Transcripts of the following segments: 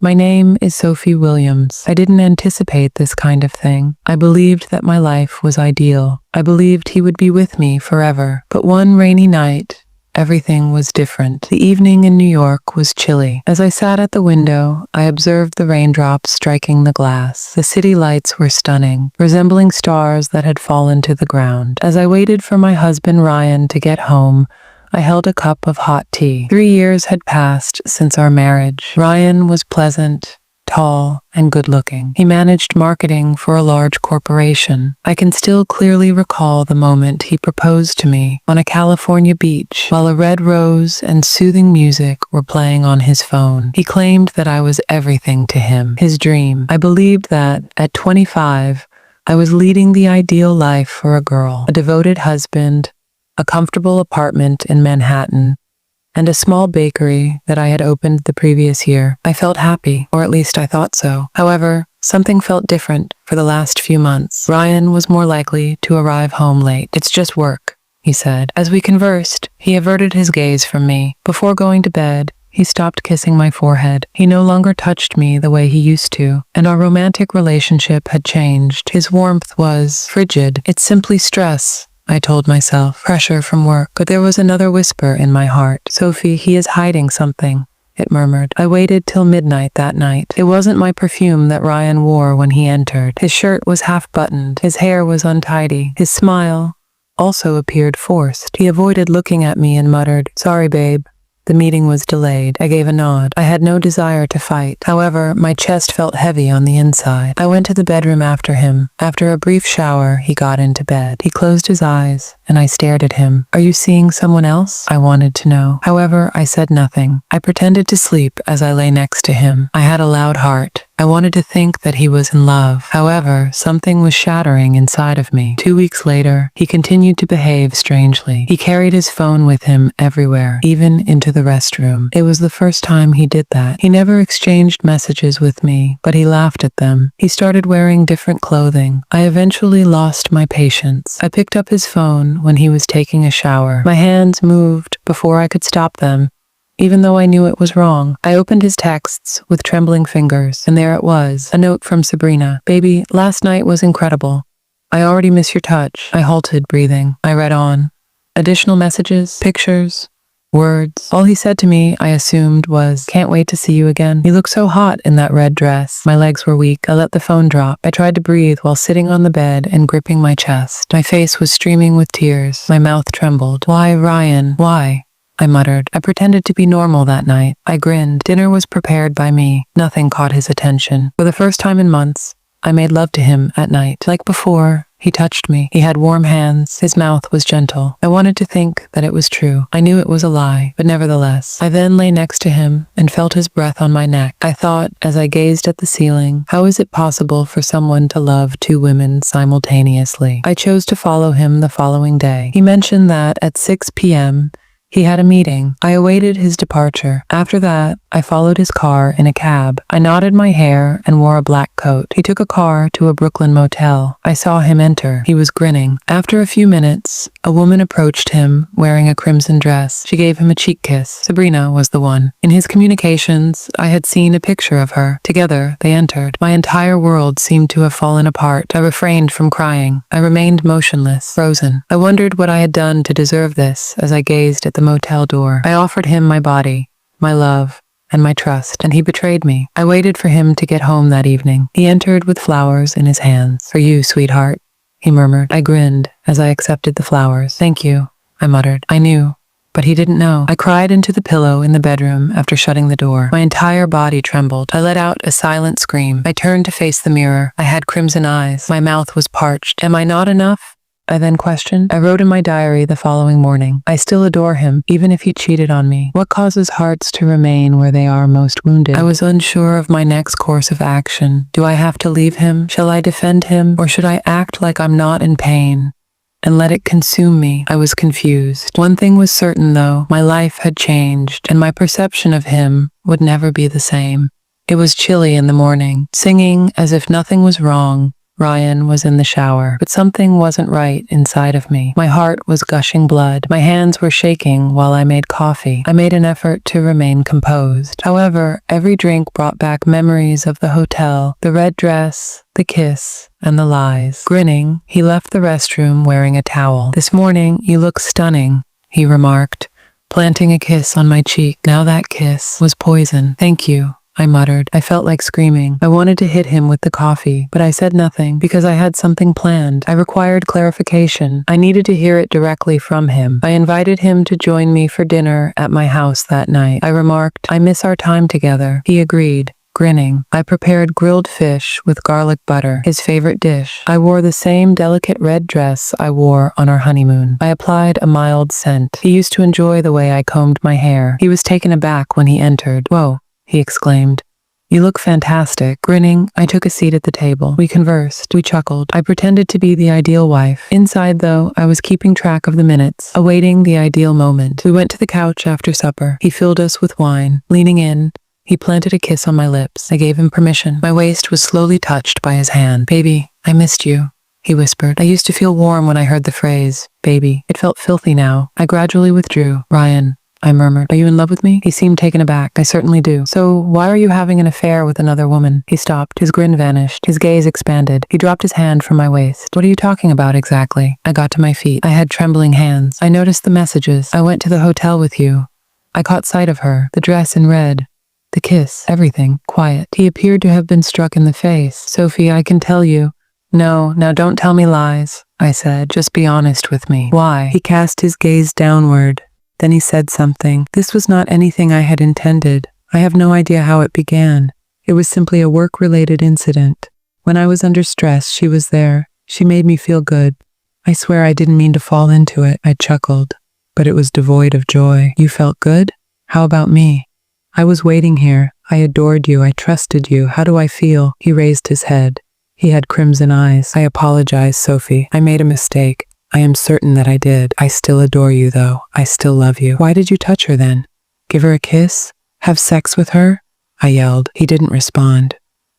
My name is Sophie Williams. I didn't anticipate this kind of thing. I believed that my life was ideal. I believed he would be with me forever. But one rainy night, everything was different. The evening in New York was chilly. As I sat at the window, I observed the raindrops striking the glass. The city lights were stunning, resembling stars that had fallen to the ground. As I waited for my husband Ryan to get home, I held a cup of hot tea. 3 years had passed since our marriage. Ryan was pleasant, tall, and good-looking. He managed marketing for a large corporation. I can still clearly recall the moment he proposed to me on a California beach while a red rose and soothing music were playing on his phone. He claimed that I was everything to him, his dream. I believed that, at 25, I was leading the ideal life for a girl, a devoted husband, a comfortable apartment in Manhattan, and a small bakery that I had opened the previous year. I felt happy, or at least I thought so. However, something felt different for the last few months. Ryan was more likely to arrive home late. "It's just work," he said. As we conversed, he averted his gaze from me. Before going to bed, he stopped kissing my forehead. He no longer touched me the way he used to, and our romantic relationship had changed. His warmth was frigid. "It's simply stress," I told myself, "pressure from work." But there was another whisper in my heart. "Sophie, he is hiding something," it murmured. I waited till midnight that night. It wasn't my perfume that Ryan wore when he entered. His shirt was half-buttoned. His hair was untidy. His smile also appeared forced. He avoided looking at me and muttered, "Sorry, babe. The meeting was delayed." I gave a nod. I had no desire to fight. However, my chest felt heavy on the inside. I went to the bedroom after him. After a brief shower, he got into bed. He closed his eyes, and I stared at him. "Are you seeing someone else?" I wanted to know. However, I said nothing. I pretended to sleep as I lay next to him. I had a loud heart. I wanted to think that he was in love. However, something was shattering inside of me. 2 weeks later, he continued to behave strangely. He carried his phone with him everywhere, even into the restroom. It was the first time he did that. He never exchanged messages with me, but he laughed at them. He started wearing different clothing. I eventually lost my patience. I picked up his phone when he was taking a shower. My hands moved before I could stop them. Even though I knew it was wrong, I opened his texts with trembling fingers, and there it was, a note from Sabrina. "Baby, last night was incredible. I already miss your touch." I halted, breathing. I read on. Additional messages, pictures, words. All he said to me, I assumed, was, "Can't wait to see you again. You look so hot in that red dress." My legs were weak. I let the phone drop. I tried to breathe while sitting on the bed and gripping my chest. My face was streaming with tears. My mouth trembled. "Why, Ryan? Why?" I muttered. I pretended to be normal that night. I grinned. Dinner was prepared by me. Nothing caught his attention. For the first time in months, I made love to him at night. Like before, he touched me. He had warm hands. His mouth was gentle. I wanted to think that it was true. I knew it was a lie, but nevertheless. I then lay next to him and felt his breath on my neck. I thought, as I gazed at the ceiling, how is it possible for someone to love 2 women simultaneously? I chose to follow him the following day. He mentioned that at 6 p.m., he had a meeting. I awaited his departure. After that, I followed his car in a cab. I knotted my hair and wore a black coat. He took a car to a Brooklyn motel. I saw him enter. He was grinning. After a few minutes, a woman approached him wearing a crimson dress. She gave him a cheek kiss. Sabrina was the one. In his communications, I had seen a picture of her. Together, they entered. My entire world seemed to have fallen apart. I refrained from crying. I remained motionless, frozen. I wondered what I had done to deserve this as I gazed at the motel door. I offered him my body, my love, and my trust, and he betrayed me. I waited for him to get home that evening. He entered with flowers in his hands. "For you, sweetheart," he murmured. I grinned as I accepted the flowers. "Thank you," I muttered. I knew, but he didn't know. I cried into the pillow in the bedroom after shutting the door. My entire body trembled. I let out a silent scream. I turned to face the mirror. I had crimson eyes. My mouth was parched. "Am I not enough?" I then questioned. I wrote in my diary the following morning, "I still adore him, even if he cheated on me. What causes hearts to remain where they are most wounded?" I was unsure of my next course of action. Do I have to leave him? Shall I defend him? Or should I act like I'm not in pain and let it consume me? I was confused. One thing was certain, though. My life had changed, and my perception of him would never be the same. It was chilly in the morning. Singing as if nothing was wrong, Ryan was in the shower, but something wasn't right inside of me. My heart was gushing blood. My hands were shaking while I made coffee. I made an effort to remain composed. However, every drink brought back memories of the hotel, the red dress, the kiss, and the lies. Grinning, he left the restroom wearing a towel. "This morning, you look stunning," he remarked, planting a kiss on my cheek. Now that kiss was poison. "Thank you," I muttered. I felt like screaming. I wanted to hit him with the coffee, but I said nothing because I had something planned. I required clarification. I needed to hear it directly from him. I invited him to join me for dinner at my house that night. I remarked, "I miss our time together." He agreed, grinning. I prepared grilled fish with garlic butter, his favorite dish. I wore the same delicate red dress I wore on our honeymoon. I applied a mild scent. He used to enjoy the way I combed my hair. He was taken aback when he entered. "Whoa," he exclaimed. "You look fantastic." Grinning, I took a seat at the table. We conversed. We chuckled. I pretended to be the ideal wife. Inside, though, I was keeping track of the minutes, awaiting the ideal moment. We went to the couch after supper. He filled us with wine. Leaning in, he planted a kiss on my lips. I gave him permission. My waist was slowly touched by his hand. "Baby, I missed you," he whispered. I used to feel warm when I heard the phrase, baby. It felt filthy now. I gradually withdrew. "Ryan," I murmured, "are you in love with me?" He seemed taken aback. "I certainly do." "So why are you having an affair with another woman?" He stopped. His grin vanished. His gaze expanded. He dropped his hand from my waist. "What are you talking about exactly?" I got to my feet. I had trembling hands. "I noticed the messages. I went to the hotel with you. I caught sight of her. The dress in red. The kiss. Everything. Quiet." He appeared to have been struck in the face. "Sophie, I can tell you." "No, now don't tell me lies," I said. "Just be honest with me." "Why?" He cast his gaze downward. Then he said something. This was not anything I had intended. I have no idea how it began. It was simply a work-related incident. When I was under stress, she was there. She made me feel good. I swear I didn't mean to fall into it. I chuckled, but it was devoid of joy. "You felt good? How about me? I was waiting here. I adored you. I trusted you. How do I feel?" He raised his head. He had crimson eyes. "I apologize, Sophie. I made a mistake. I am certain that I did. I still adore you, though. I still love you." "Why did you touch her then? Give her a kiss? Have sex with her?" I yelled. He didn't respond.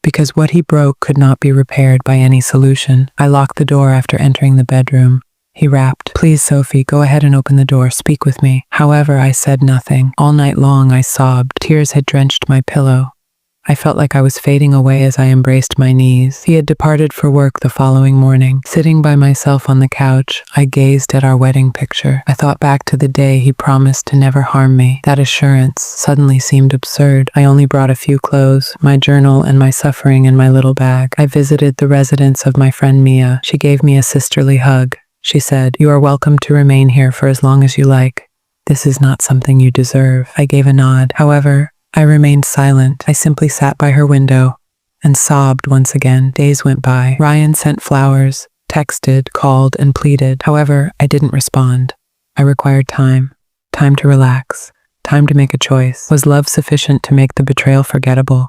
Because what he broke could not be repaired by any solution. I locked the door after entering the bedroom. He rapped. "Please, Sophie, go ahead and open the door. Speak with me." However, I said nothing. All night long, I sobbed. Tears had drenched my pillow. I felt like I was fading away as I embraced my knees. He had departed for work the following morning. Sitting by myself on the couch, I gazed at our wedding picture. I thought back to the day he promised to never harm me. That assurance suddenly seemed absurd. I only brought a few clothes, my journal, and my suffering in my little bag. I visited the residence of my friend Mia. She gave me a sisterly hug. She said, "You are welcome to remain here for as long as you like. This is not something you deserve." I gave a nod. However, I remained silent. I simply sat by her window and sobbed once again. Days went by. Ryan sent flowers, texted, called, and pleaded. However, I didn't respond. I required time. Time to relax. Time to make a choice. Was love sufficient to make the betrayal forgettable?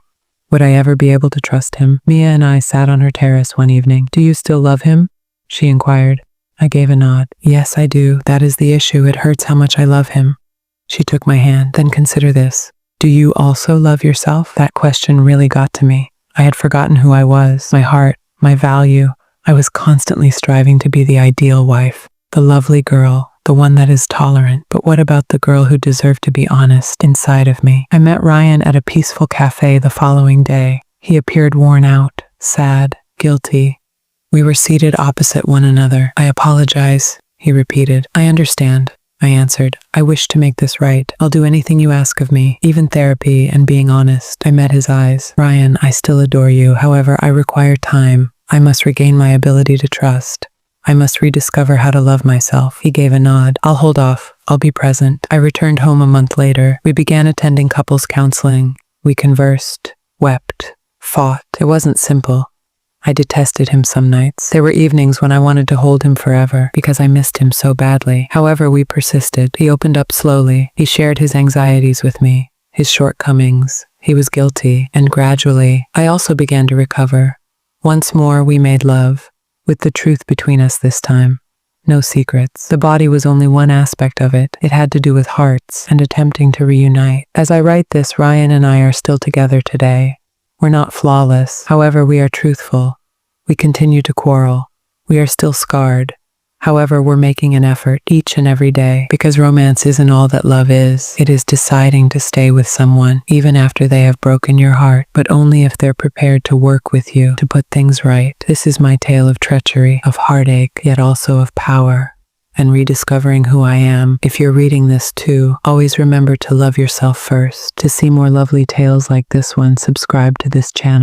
Would I ever be able to trust him? Mia and I sat on her terrace one evening. "Do you still love him?" she inquired. I gave a nod. "Yes, I do. That is the issue. It hurts how much I love him." She took my hand. "Then consider this. Do you also love yourself?" That question really got to me. I had forgotten who I was, my heart, my value. I was constantly striving to be the ideal wife, the lovely girl, the one that is tolerant. But what about the girl who deserved to be honest inside of me? I met Ryan at a peaceful cafe the following day. He appeared worn out, sad, guilty. We were seated opposite one another. "I apologize," he repeated. "I understand," I answered. "I wish to make this right. I'll do anything you ask of me, even therapy and being honest." I met his eyes. "Ryan, I still adore you. However, I require time. I must regain my ability to trust. I must rediscover how to love myself." He gave a nod. "I'll hold off. I'll be present." I returned home a month later. We began attending couples counseling. We conversed, wept, fought. It wasn't simple. I detested him some nights. There were evenings when I wanted to hold him forever because I missed him so badly. However, we persisted. He opened up slowly. He shared his anxieties with me, his shortcomings. He was guilty, and gradually, I also began to recover. Once more, we made love, with the truth between us this time. No secrets. The body was only one aspect of it. It had to do with hearts and attempting to reunite. As I write this, Ryan and I are still together today. We're not flawless. However, we are truthful. We continue to quarrel. We are still scarred. However, we're making an effort each and every day, because romance isn't all that love is. It is deciding to stay with someone even after they have broken your heart, but only if they're prepared to work with you to put things right. This is my tale of treachery, of heartache, yet also of power and rediscovering who I am. If you're reading this too, always remember to love yourself first. To see more lovely tales like this one, subscribe to this channel.